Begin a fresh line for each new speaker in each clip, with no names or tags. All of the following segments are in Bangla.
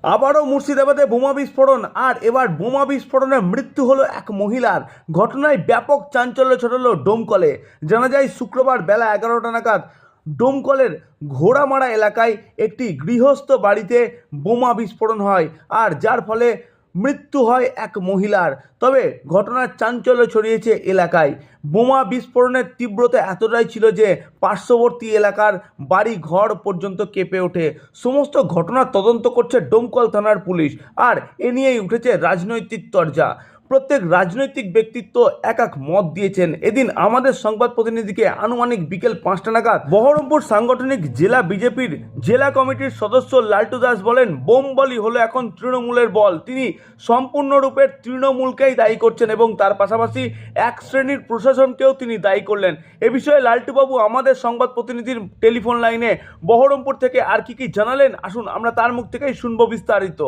আবারও মুর্শিদাবাদে বোমা বিস্ফোরণ, আর এবার বোমা বিস্ফোরণে মৃত্যু হলো এক মহিলার। ঘটনায় ব্যাপক চাঞ্চল্য ছড়ালো ডোমকলে। জানা যায় শুক্রবার বেলা 11টা নাগাদ ডোমকলের ঘোড়ামারা এলাকায় একটি গৃহস্থ বাড়িতে বোমা বিস্ফোরণ হয়, আর যার ফলে মৃত্যু হয় এক মহিলার। তবে ঘটনার চাঞ্চল্য ছড়িয়েছে এলাকায়। বোমা বিস্ফোরণের তীব্রতা এতটাই ছিল যে পার্শ্ববর্তী এলাকার বাড়ি ঘর পর্যন্ত কেঁপে ওঠে। সমস্ত ঘটনার তদন্ত করছে ডোমকল থানার পুলিশ, আর এ নিয়েই উঠেছে রাজনৈতিক তরজা। প্রত্যেক রাজনৈতিক ব্যক্তিত্ব এক এক মত দিয়েছেন। এদিন আমাদের সংবাদ প্রতিনিধিকে আনুমানিক বিকেল 5টা নাগাদ বহরমপুর সাংগঠনিক জেলা বিজেপির জেলা কমিটির সদস্য লালটু দাস বলেন, বোম বলই হলো এখন তৃণমূলের বল। তিনি সম্পূর্ণরূপে তৃণমূলকেই দায়ী করছেন এবং তার পাশাপাশি এক শ্রেণীর প্রশাসনকেও তিনি দায়ী করলেন। এ বিষয়ে লালটুবাবু আমাদের সংবাদ প্রতিনিধির টেলিফোন লাইনে বহরমপুর থেকে আর কি জানালেন, আসুন আমরা তার মুখ থেকেই শুনবো বিস্তারিত।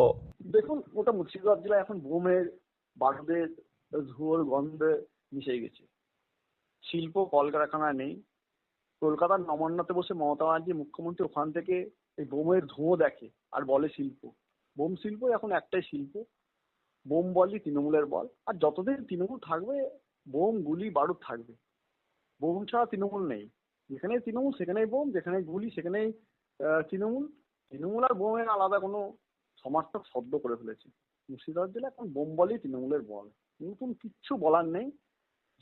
দেখুন, ওটা মুর্শিদাবাদ জেলা এখন বোমের বারুদের ধুয়োর গন্ধে মিশে গেছে। শিল্প কলকারখানা নেই। কলকাতার নবান্নতে বসে মমতা ব্যানার্জি মুখ্যমন্ত্রী ওখান থেকে এই বোমের ধোঁয়া দেখে আর বলে শিল্প। বোম শিল্প এখন একটাই শিল্প। বোম বলই তৃণমূলের বল। আর যতদিন তৃণমূল থাকবে বোম গুলি বারুদ থাকবে। বোম ছাড়া তৃণমূল নেই। যেখানেই তৃণমূল সেখানেই বোম, যেখানেই গুলি সেখানেই তৃণমূল। তৃণমূল আর বোমের আলাদা কোনো সমার্থক শব্দ করে ফেলেছে। মুর্শিদাবাদ জেলা এখন বোম বলই তৃণমূলের বল। নতুন কিচ্ছু বলার নেই।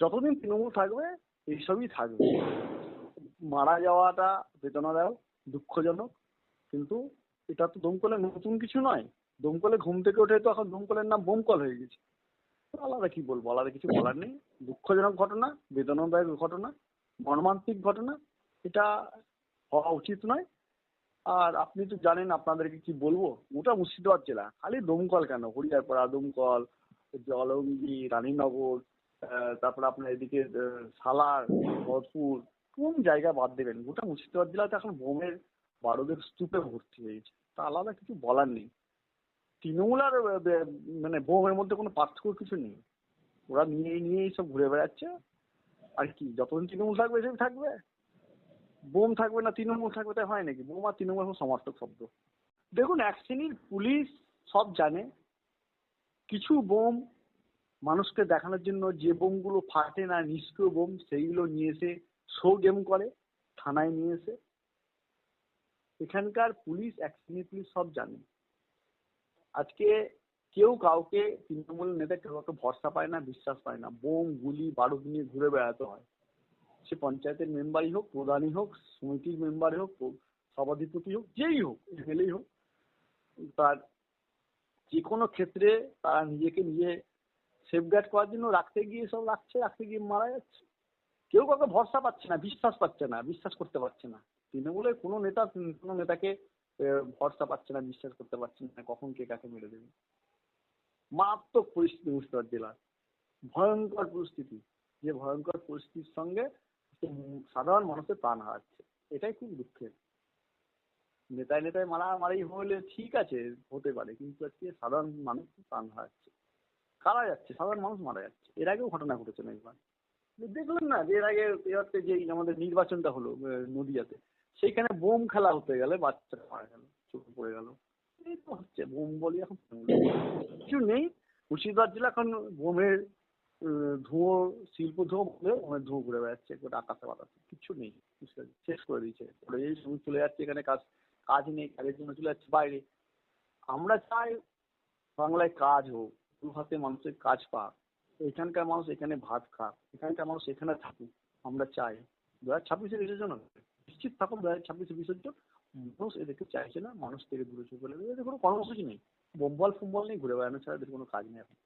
যতদিন তৃণমূল থাকবে এইসবই থাকবে। মারা যাওয়াটা বেদনাদায়ক, দুঃখজনক, কিন্তু এটা তো দমকলের নতুন কিছু নয়। দমকলে ঘুম থেকে উঠে তো এখন দমকলের নাম বোমকল হয়ে গেছে। আলাদা কি বলবো, আলাদা কিছু বলার নেই। দুঃখজনক ঘটনা, বেদনাদায়ক ঘটনা, মর্মান্তিক ঘটনা। এটা হওয়া উচিত নয়। আর আপনি তো জানেন, আপনাদেরকে কি বলবো, ওটা মুর্শিদাবাদ জেলা। খালি দমকল কেন, হরিয়ারপাড়া দমকল, জলঙ্গি, রানীনগর, তারপরে আপনার এদিকে সালার, ভরতপুর, কোন জায়গা বাদ দেবেন? গোটা মুর্শিদাবাদ জেলাতে এখন বোমের বারুদের স্তূপে ভর্তি হয়েছে। তা আলাদা কিছু বলার নেই। তৃণমূল আর মানে বোমের মধ্যে কোনো পার্থক্য কিছু নেই। ওরা নিয়েই সব ঘুরে বেড়াচ্ছে। আর কি, যতদিন তৃণমূল থাকবে এসব থাকবে। বোম থাকবে না তৃণমূল থাকবে, তাই হয় নাকি? বোম আর তৃণমূল এখন সমার্থক শব্দ। দেখুন, এক শ্রেণীর পুলিশ সব জানে। কিছু বোম মানুষকে দেখানোর জন্য, যে বোমগুলো ফাটে না, নিষ্ক্রিয় বোম, সেইগুলো নিয়ে এসে শো গেম করে থানায় নিয়ে এসে। এখানকার পুলিশ, এক শ্রেণীর পুলিশ সব জানে। আজকে কেউ কাউকে, তৃণমূল নেতা কেউ কাউকে ভরসা পায় না, বিশ্বাস পায় না। বোম গুলি বারুদ নিয়ে ঘুরে বেড়াতে হয়। সে পঞ্চায়েতের মেম্বারই হোক, প্রধানই হোক, সমিতির মেম্বারই হোক, সভাধিপতি হোক, যেই হোক, এমএলএ হোক, তার যে কোনো ক্ষেত্রে তারা নিজেকে নিজে সেফগার্ড করার জন্য রাখতে গিয়ে সব রাখতে গিয়ে মারা যাচ্ছে। কেউ কাউকে ভরসা পাচ্ছে না, বিশ্বাস পাচ্ছে না, বিশ্বাস করতে পারছে না। তৃণমূলের কোনো নেতাকে ভরসা পাচ্ছে না, বিশ্বাস করতে পারছে না, কখন কে কাকে মেরে দেবে। মারাত্মক পরিস্থিতি মুর্শিদাবাদ জেলার। ভয়ঙ্কর পরিস্থিতি। যে ভয়ঙ্কর পরিস্থিতির সঙ্গে সাধারণ মানুষের প্রাণ হারাচ্ছে। এটাই খুব দুঃখের। নেতায় নেতায় মারামারি হলে ঠিক আছে, হতে পারে, কিন্তু আজকে সাধারণ মানুষ প্রাণ হারাচ্ছে। কারা যাচ্ছে, সাধারণ মানুষ মারা যাচ্ছে। এর আগেও ঘটনা ঘটেছে না একবার? দেখলেন না যে এর আগে এবারতে যে আমাদের নির্বাচনটা হলো নদিয়াতে, সেইখানে বোম খেলা হতে গেলে বাচ্চারা মারা গেল, চোখে পড়ে গেল। এই তো হচ্ছে, বোম বলি এখন কিছু নেই। মুর্শিদাবাদ জেলা এখন বোমের ধুয়ো, শিল্প ধুয়ো বলে বোমের ধুয়ো ঘুরে বেড়াচ্ছে আকাশে বাতাসে। কিছু নেই। শেষ করে দিয়েছে। এই শুধু চলে যাচ্ছে, এখানে কাজ কাজ নেই, কাজের জন্য চলে যাচ্ছে বাইরে। আমরা চাই বাংলায় কাজ হোক, দু হাতে মানুষের কাজ পাক, এখানকার মানুষ এখানে ভাত খাক, এখানকার মানুষ এখানে থাকুক। আমরা চাই 2026-এ বিসর্জন হবে। নিশ্চিত থাকুন, 2026-এ বিসর্জন। মানুষ এদেরকে চাইছে না, মানুষ থেকে দূরে চলে গেলে এদের কোনো কর্মসূচি নেই। বোমবল ফোমবল নেই, ঘুরে বেড়ানো ছাড়া এদের কোনো কাজ নেই এখন।